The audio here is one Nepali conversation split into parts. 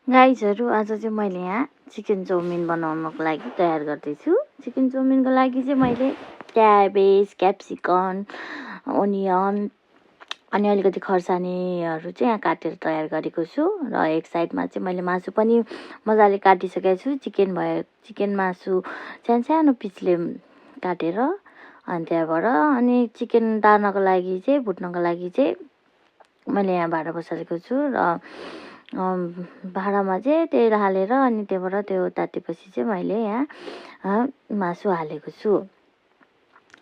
गाइजहरू आज चाहिँ मैले यहाँ चिकन चाउमिन बनाउनको लागि तयार गर्दैछु। चिकन चाउमिनको लागि चाहिँ मैले क्याबेज, क्याप्सिकम, ओनियन अनि अलिकति खर्सानीहरू चाहिँ यहाँ काटेर तयार गरेको छु। र एक साइडमा चाहिँ मैले मासु पनि मजाले काटिसकेको छु। चिकन मासु सानो पिसले काटेर अनि त्यहाँबाट अनि चिकन तार्नको लागि चाहिँ भुट्नको लागि चाहिँ मैले यहाँ भाँडा बसालेको छु र भाँडामा चाहिँ तेल हालेर अनि त्यहाँबाट त्यो तातेपछि चाहिँ मैले यहाँ मासु हालेको छु।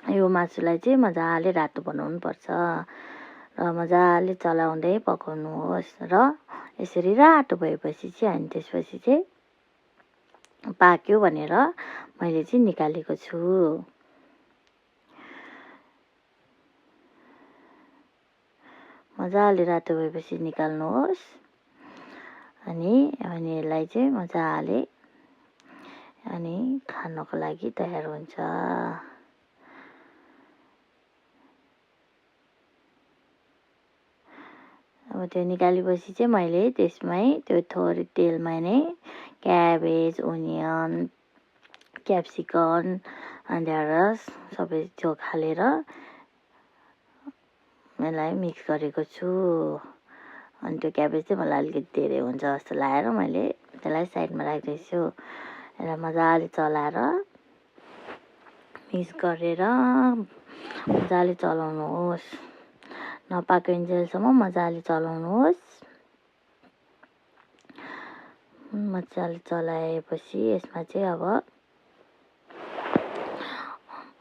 यो मासुलाई चाहिँ मजाले रातो बनाउनु पर्छ र मजाले चलाउँदै पकाउनुहोस् र यसरी रातो भएपछि चाहिँ अनि त्यसपछि चाहिँ पाक्यो भनेर मैले चाहिँ निकालेको छु। मजाले रातो भएपछि निकाल्नुहोस् अनि यसलाई चाहिँ मजाले अनि खानको लागि तयार हुन्छ। अब त्यो निकालेपछि चाहिँ मैले त्यसमै त्यो थोरै तेलमा नै क्याबेज, ओनियन, क्याप्सिकम अनि त्यहाँबाट सबै त्यो हालेर यसलाई मिक्स गरेको छु। अनि त्यो क्याबेज चाहिँ मलाई अलिकति धेरै हुन्छ जस्तो लागेर मैले त्यसलाई साइडमा राख्दैछु। यसलाई मजाले चलाएर मिक्स गरेर मजाले चलाउनुहोस्, नपाकिन्जेलसम्म मजाले चलाउनुहोस्। मजाले चलाएपछि यसमा चाहिँ अब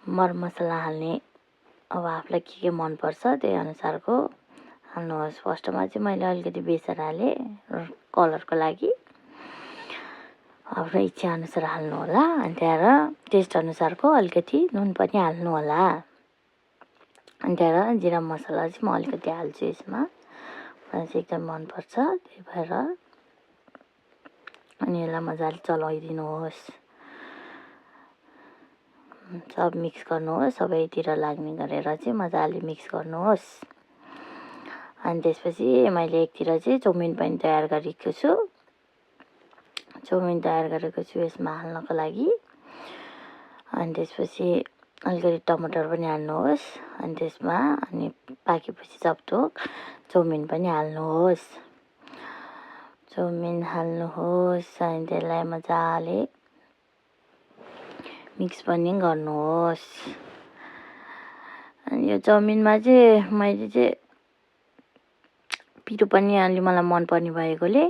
मरमसला हाल्ने, अब आफूलाई के मनपर्छ त्यही अनुसारको हाल्नुहोस्। फर्स्टमा चाहिँ मैले अलिकति बेसार हालेँ कलरको लागि, आफ्नो इच्छा अनुसार हाल्नु होला। अनि त्यहाँबाट टेस्ट अनुसारको अलिकति नुन पनि हाल्नु होला। अनि त्यहाँबाट जिरा मसला चाहिँ म अलिकति हाल्छु यसमा, मलाई चाहिँ एकदम मनपर्छ त्यही भएर। अनि यसलाई मजाले चलाइदिनुहोस्, सब मिक्स गर्नुहोस्, सबैतिर लाग्ने गरेर चाहिँ मजाले मिक्स गर्नुहोस्। अनि त्यसपछि मैले एकतिर चाहिँ चाउमिन पनि तयार गरेको छु। चाउमिन तयार गरेको छु यसमा हाल्नको लागि। अनि त्यसपछि अलिकति टमाटर पनि हाल्नुहोस्। अनि त्यसमा अनि पाकेपछि चपटोक चाउमिन पनि हाल्नुहोस्। चाउमिन हाल्नुहोस् अनि त्यसलाई मजाले मिक्स पनि गर्नुहोस्। अनि यो चाउमिनमा चाहिँ मैले चाहिँ पिरो पनि अलि मलाई मनपर्ने भएकोले